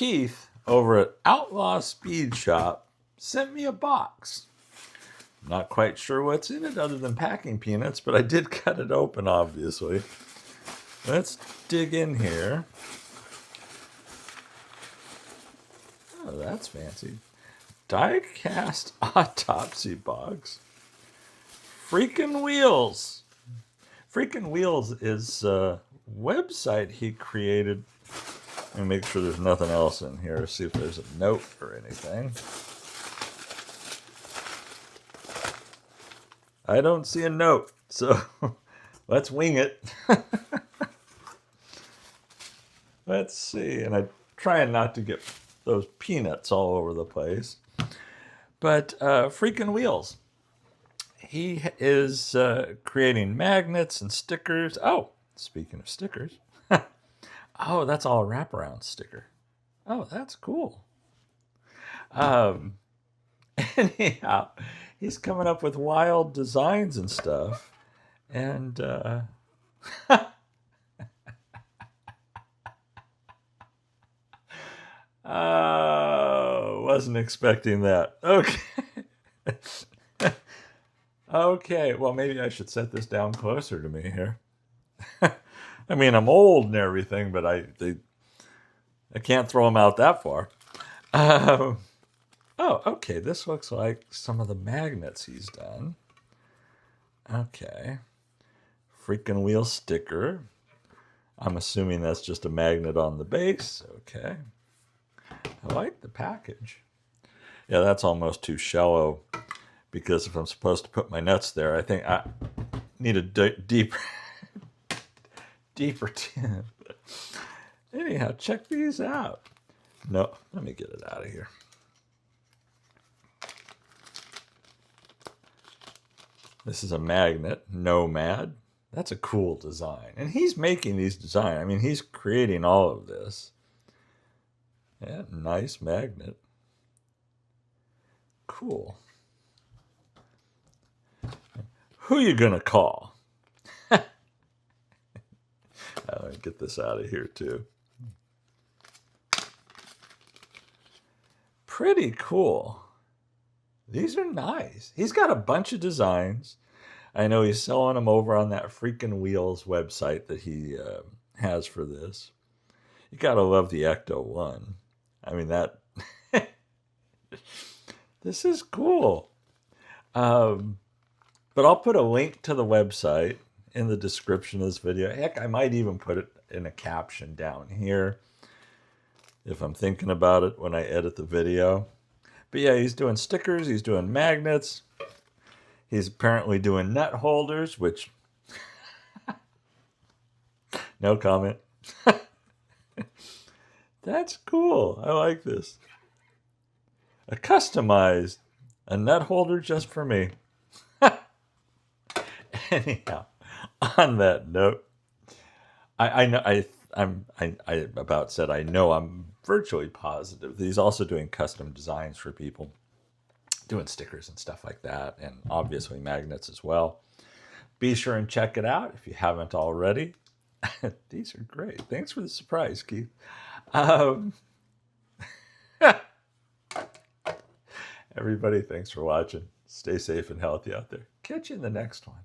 Keith over at Outlaw Speed Shop sent me a box. Not quite sure what's in it other than packing peanuts, but I did cut it open, obviously. Let's dig in here. Oh, that's fancy. Diecast autopsy box. Freaking Wheels. Freaking Wheels is a website he created. Let me make sure there's nothing else in here. See if there's a note or anything. I don't see a note, so let's wing it. Let's see. And I'm trying not to get those peanuts all over the place. But Freaking Wheels. He is creating magnets and stickers. Oh, speaking of stickers. Oh, that's all a wraparound sticker. Oh, that's cool. Anyhow, he's coming up with wild designs and stuff. And wasn't expecting that. Okay. Okay, well, maybe I should set this down closer to me here. I mean, I'm old and everything, but I can't throw them out that far. Oh, okay, this looks like some of the magnets he's done. Okay. Freaking Wheel sticker. I'm assuming that's just a magnet on the base. Okay. I like the package. Yeah, that's almost too shallow, because if I'm supposed to put my nuts there, I think I need a deeper tin. Anyhow, check these out. No, let me get it out of here. This is a magnet, Nomad. That's a cool design. And he's making these designs. I mean, he's creating all of this. Yeah, nice magnet. Cool. Who you gonna call? Let me get this out of here too. Pretty cool. These are nice. He's got a bunch of designs. I know he's selling them over on that Freaking Wheels website that he has for this. You gotta love the Ecto one. I mean, that this is cool. But I'll put a link to the website in the description of this video. Heck, I might even put it in a caption down here if I'm thinking about it when I edit the video. But yeah, he's doing stickers, he's doing magnets. He's apparently doing nut holders, which no comment. That's cool. I like this. A customized nut holder just for me. Anyhow, on that note, I'm virtually positive that he's also doing custom designs for people, doing stickers and stuff like that, and obviously magnets as well. Be sure and check it out if you haven't already. These are great. Thanks for the surprise, Keith. Everybody, thanks for watching. Stay safe and healthy out there. Catch you in the next one.